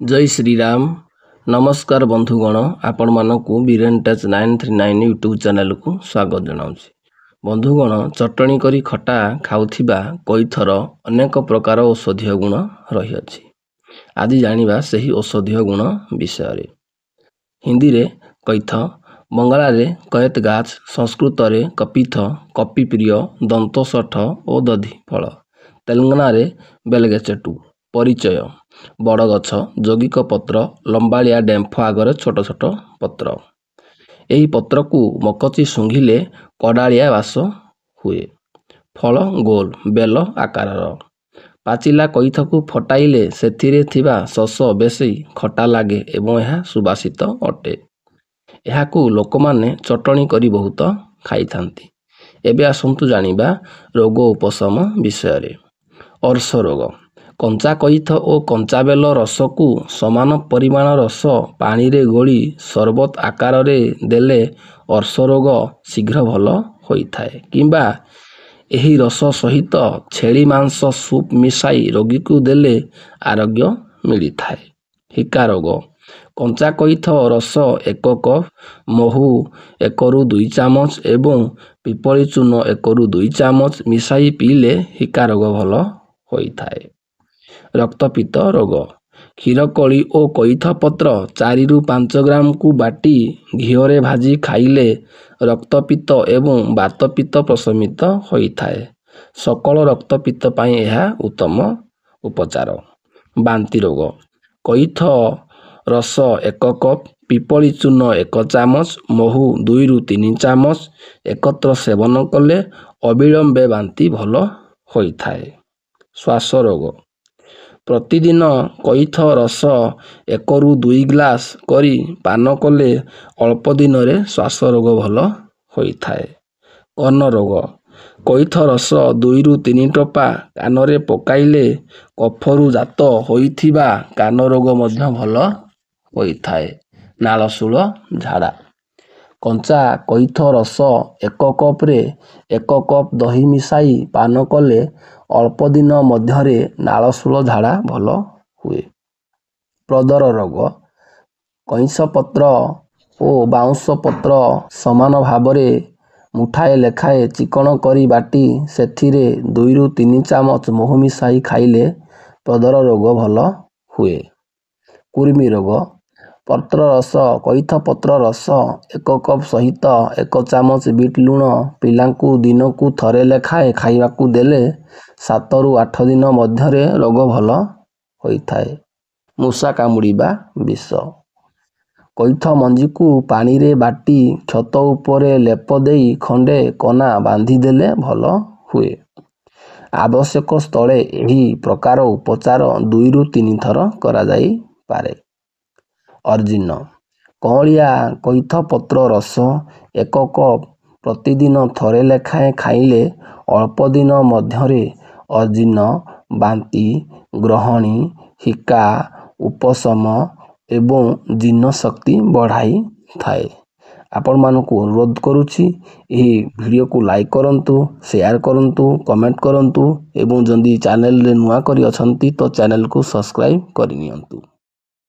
जय श्री राम। नमस्कार बंधुगण, आपण मानकु बीरेन टच 939 यूट्यूब चैनल को स्वागत जनाऊँगी। बंधुगण, चटणी करी खटा खाउथिबा कईथर अनेक प्रकार औषधीय गुण रही अछि। आज जानिबा सही औषधीय गुण विषय। हिंदी रे कईथ, बंगाला रे कयत गाछ, संस्कृत रे कपिथ, कपिप्रिय, दंतसठ और दधि फल, तेलंगाना रे बेलगेचेटू। परिचय: बड़ गछ, यौगिक पत्र, लंबाଳିया डेम्फ आगरे छोट छोट पत्र। एही पत्र को मकची सुंघिले कडालिया बास हुए। फल गोल बेल आकारर। पाचिला कईथ को फटाइले सेथिरे थिबा शस बेसी खटा लागे एवं यह सुबासित अटे। यहाकू लोकमाने चटणी करी बहुत खाई थांती। एबे आसंतु जानिबा रोग उपशम विषय। अर्श रोग: कंचा कईथ और कंचा बेल रस को समान परिमाण रस पानी रे गोली सरबत आकार रे देले अर्श रोग शीघ्र भल होइथाए। किंबा एही रस सहित छेली मांस सूप मिसाई रोगी को देले आरोग्य मिली थाए। हिका रोग: कंचा कईथ रस 1 कप, महू 1 ରୁ 2 चामच एवं पिपली चून 1 ରୁ 2 चामच मिसाई पीले हिका रोग भल होइथाए। रक्तपित्त रोग: क्षीरकली और कईथ पत्र 4 ରୁ 5 ग्राम को बाटी घीओरे भाजी खाइले रक्तपित्त एवं बातपित्त प्रशमित होइथाए। सकल रक्तपित्त पाई यह उत्तम उपचार। बांति रोग: कईथ रस 1 कप, पिपली चून 1 चामच, महू 2 ରୁ 3 चामच एकत्र सेवन कले अविलंबे बांति भल होइथाए। श्वास रोग: प्रतिदिन कईथ रस 1 ରୁ 2 ग्लास करी पान कले अल्प दिन रे श्वास रोग भल होइथाए। कर्ण रोग: कईथ रस 2 ରୁ 3 टोपा कान रे पकाइले कफरु जात होइथिबा कान रोग मध्य भल होइथाए। नालशूल झाड़ा: कंचा कईथ रस 1 कप रे 1 कप दही मिसाई पान कले अल्प दिन मध्यरे नालशूल झाड़ा भल हुए। प्रदर रोग: कईंस पत्र और बाउंस पत्र समान भावरे मुठाए लेखाए चिकन करी बाटी सेथिरे 2 ରୁ 3 चामच महू मिसाई खाइले प्रदर रोग भल हुए। कुर्मी रोग: पत्र रस कईथ पत्र रस 1 कप सहित 1 चामच बीट लूण पिलांकु दिनकु थरे लेखाए खाइबाकू देले 7 ରୁ 8 दिन मध्यरे रोग भल होइथाए। मूषा कामुड़िबा विष: कईथ मंजी को पानी रे बाटी क्षत उपरे लेप देई खंडे कना बांधी देले भल हुए। आवश्यक स्थले एही प्रकार उपचार 2 ରୁ 3 थर करा जाई पारे। अर्जिन: कौलिया कईथ पत्र रस 1 कप प्रतिदिन थरे लेखाए खाइले अल्प दिन मध्यरे अर्जिन, बांति, ग्रहणी, हिका, उपशम एवं जीर्ण शक्ति बढ़ाई थाए। आपण मानकु अनुरोध करुछि एही वीडियो को लाइक करंतु, शेयर करंतु, कमेंट करंतु एवं जंदी चैनल रे नुआ करी अछंती तो चैनल को सब्सक्राइब करि नियंतु।